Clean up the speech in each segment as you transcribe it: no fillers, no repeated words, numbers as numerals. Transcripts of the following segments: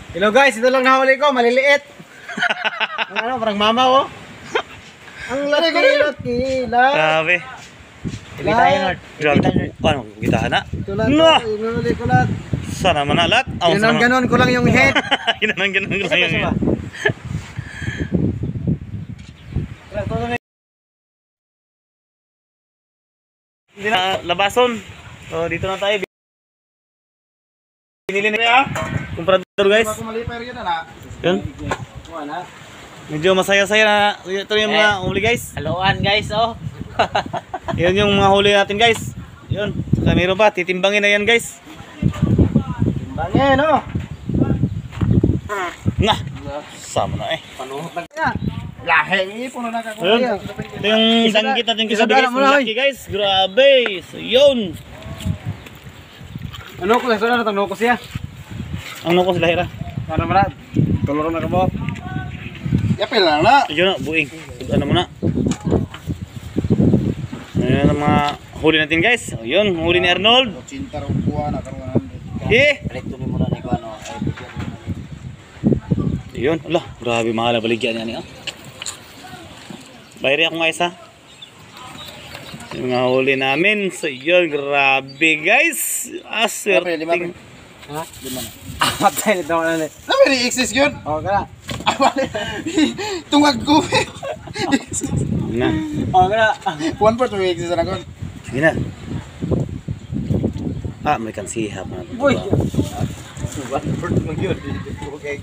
Hello guys, ito lang nahuli ko, maliliit. Ano, parang mama ko. Ang laki-laki lang. Grabe. Hindi tayo, Nord. Grabe. Paano? Kita na? Ito lang, inuli ko lahat. Sana man alat. Ganon ko lang yung head. Ganon ko lang yung head. Hindi na labason. So dito na tayo. Binili na kumprador guys. Yun. Medyo masaya-saya na ito yung mga huli guys. Haluan guys, oh. Yun yung mga huli natin guys. Yun. Saka meron pa, titimbangin na yan guys. Timbangin, oh. Nga. Sama na eh. Panuhot lang kaya. Lahe, puno na kako. Ayun. Ito yung danggit natin guys. Laki guys. Grabe. So yun. Ano ko sa natang ko siya. Ang nuko sila hira. Para mara. Tulor na kabo. Yapil lang na. Ayun na, buing. Ano mo na. Ayan ang mga huli natin guys. Ayun, huli ni Arnold. Cinta ro kuha na karon. Eh. Rekto ni muna ni ko ano. Ayun, ala, grabe mahal baligyan yan eh. Bayari ako nga isa. Yung mga huli namin. So yun, grabe guys. Aswerting. Ha? Di man. Patay nito na ni. Na may excess yun. Oh, kana. Tungag ko. Na. Oh, kana. One part may excess na kon. Sige na. Ah, may kansihap na. Boy. One part mag yun. Okay.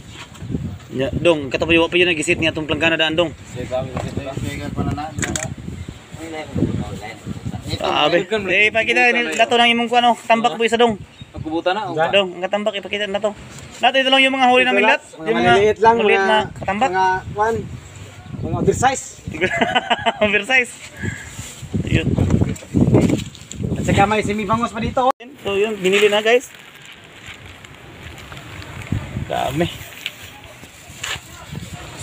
Ya, dong, katapayo pa yun nagisit niya itong planggana daan dong. Segar pa na na. Sabi. Eh, ipakita nato ng imong kuano, tambak po isa dong. Pagkubutan na. Dong, ang katambak ipakita na to. Lahat ito lang yung mga huli namin lahat. Yung mga maliit lang, maliit na katambak. Mga oversize. Oversize. Ayun. At saka may semibangos pa dito. So yun, binili na guys. Dami.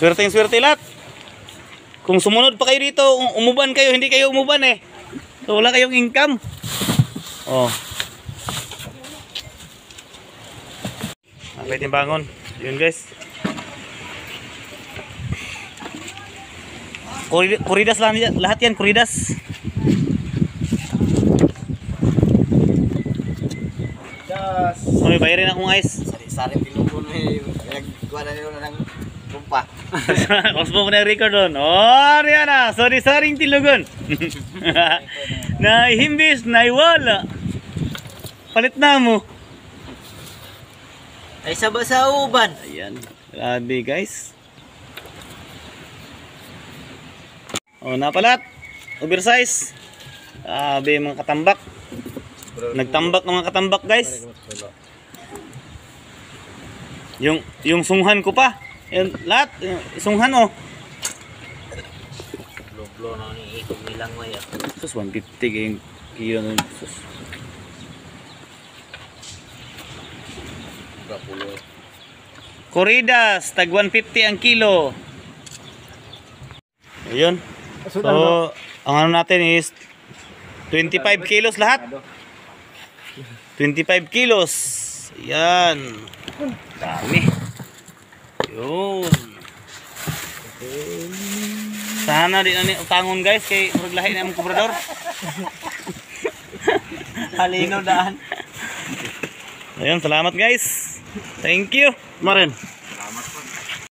Swerte lahat. Kung sumunod pa kayo dito, umuban kayo, hindi kayo umuban eh. So wala kayong income. Oh. Pwede bangon. Yun guys. Kuridas lang yan. Lahat yan, kuridas. So may bayarin akong ice. Sari-sari pinupon eh. Nagkuha na nila ng rumpa. Osmo ko na record doon. Oh, riyan na. Sorry-saring tilugon. Naihimbis, naiwala. Palit na mo. Ay saba sa uban. Ayan. Grabe guys. Oh, napalat. Oversize. Grabe mga katambak. Nagtambak ng mga katambak guys. Yung sunghan ko pa. Yan lahat, sunghan oh. Blo na ni ikog nilang way. Sus 150 kayong kilo nun. Sus. Corridas, tag 150 ang kilo. Ayun. So, ang ano natin is 25 kilos lahat. 25 kilos. Yan. Dami. Yun. Sana di na ni utangon guys kay murag lahi na imong kubrador. Halino daan. Ayun, salamat guys. Thank you. Maren.